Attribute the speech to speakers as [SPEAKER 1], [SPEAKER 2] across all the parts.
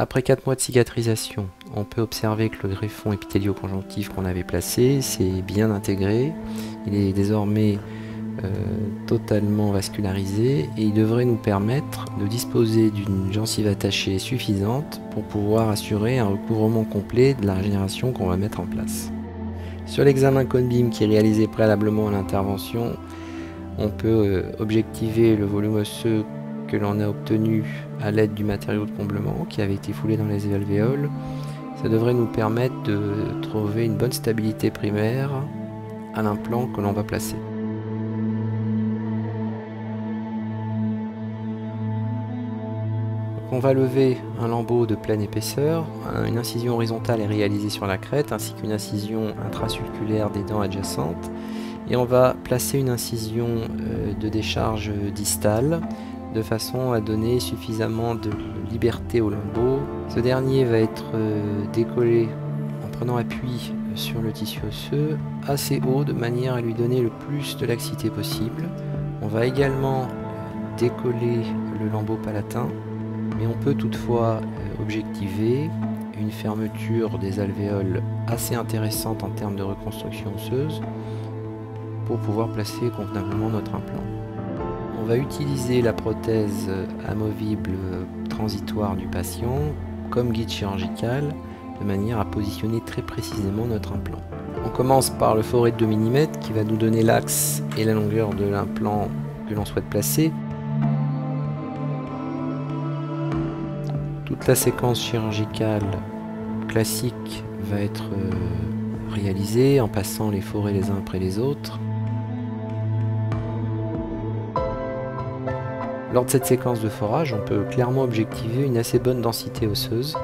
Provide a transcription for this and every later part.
[SPEAKER 1] Après 4 mois de cicatrisation, on peut observer que le greffon épithélio-conjonctif qu'on avait placé s'est bien intégré. Il est désormais totalement vascularisé et il devrait nous permettre de disposer d'une gencive attachée suffisante pour pouvoir assurer un recouvrement complet de la régénération qu'on va mettre en place. Sur l'examen Cone-Beam qui est réalisé préalablement à l'intervention, on peut objectiver le volume osseux que l'on a obtenu à l'aide du matériau de comblement qui avait été foulé dans les alvéoles. Ça devrait nous permettre de trouver une bonne stabilité primaire à l'implant que l'on va placer. On va lever un lambeau de pleine épaisseur, une incision horizontale est réalisée sur la crête ainsi qu'une incision intrasulculaire des dents adjacentes et on va placer une incision de décharge distale de façon à donner suffisamment de liberté au lambeau. Ce dernier va être décollé en prenant appui sur le tissu osseux assez haut de manière à lui donner le plus de laxité possible. On va également décoller le lambeau palatin. Mais on peut toutefois objectiver une fermeture des alvéoles assez intéressante en termes de reconstruction osseuse pour pouvoir placer convenablement notre implant. On va utiliser la prothèse amovible transitoire du patient comme guide chirurgical de manière à positionner très précisément notre implant. On commence par le forêt de 2 mm qui va nous donner l'axe et la longueur de l'implant que l'on souhaite placer. Toute la séquence chirurgicale classique va être réalisée en passant les forêts les uns après les autres. Lors de cette séquence de forage, on peut clairement objectiver une assez bonne densité osseuse.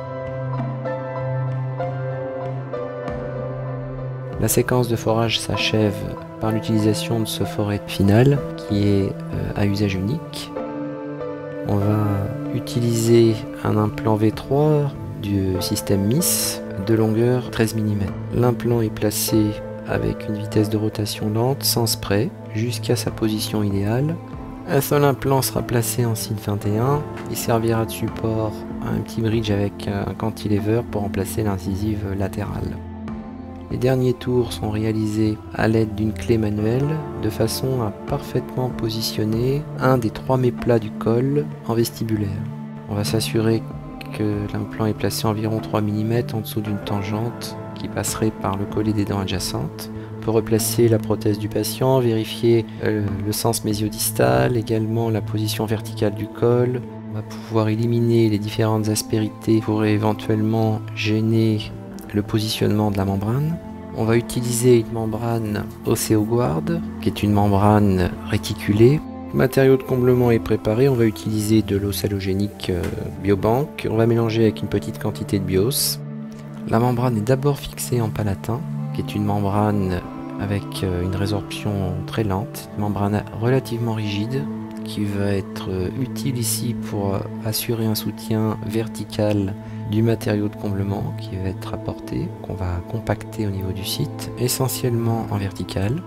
[SPEAKER 1] La séquence de forage s'achève par l'utilisation de ce forêt final qui est à usage unique. On va utiliser un implant V3 du système MIS de longueur 13 mm. L'implant est placé avec une vitesse de rotation lente, sans spray, jusqu'à sa position idéale. Un seul implant sera placé en signe 21 et servira de support à un petit bridge avec un cantilever pour remplacer l'incisive latérale. Les derniers tours sont réalisés à l'aide d'une clé manuelle de façon à parfaitement positionner un des 3 méplats du col en vestibulaire. On va s'assurer que l'implant est placé environ 3 mm en dessous d'une tangente qui passerait par le collet des dents adjacentes. On peut replacer la prothèse du patient, vérifier le sens mésiodistal, également la position verticale du col. On va pouvoir éliminer les différentes aspérités qui pourraient éventuellement gêner le positionnement de la membrane. On va utiliser une membrane OsseoGuard, qui est une membrane réticulée. Le matériau de comblement est préparé, on va utiliser de l'eau halogénique Biobank. On va mélanger avec une petite quantité de bios. La membrane est d'abord fixée en palatin, qui est une membrane avec une résorption très lente, une membrane relativement rigide, qui va être utile ici pour assurer un soutien vertical du matériau de comblement qui va être apporté, qu'on va compacter au niveau du site, essentiellement en vertical.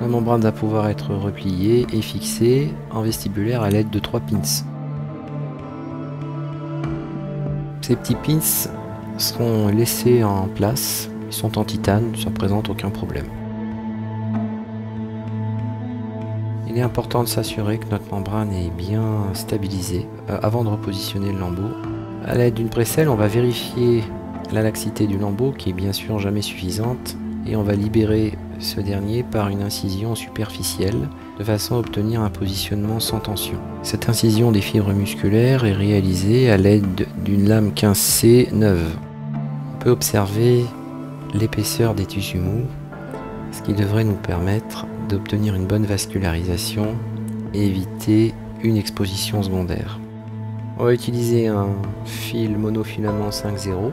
[SPEAKER 1] La membrane va pouvoir être repliée et fixée en vestibulaire à l'aide de 3 pins. Ces petits pins seront laissés en place, ils sont en titane, ça ne présente aucun problème. Il est important de s'assurer que notre membrane est bien stabilisée avant de repositionner le lambeau. À l'aide d'une précelle, on va vérifier la laxité du lambeau qui est bien sûr jamais suffisante et on va libérer ce dernier par une incision superficielle de façon à obtenir un positionnement sans tension. Cette incision des fibres musculaires est réalisée à l'aide d'une lame 15C neuve. On peut observer l'épaisseur des tissus mous, ce qui devrait nous permettre d'obtenir une bonne vascularisation et éviter une exposition secondaire. On va utiliser un fil monofilament 5.0.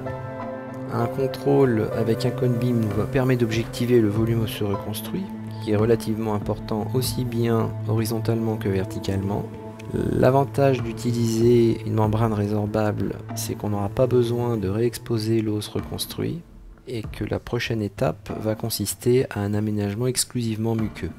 [SPEAKER 1] Un contrôle avec un Cone-Beam nous permet d'objectiver le volume osseux reconstruit, qui est relativement important aussi bien horizontalement que verticalement. L'avantage d'utiliser une membrane résorbable, c'est qu'on n'aura pas besoin de réexposer l'os reconstruit et que la prochaine étape va consister à un aménagement exclusivement muqueux.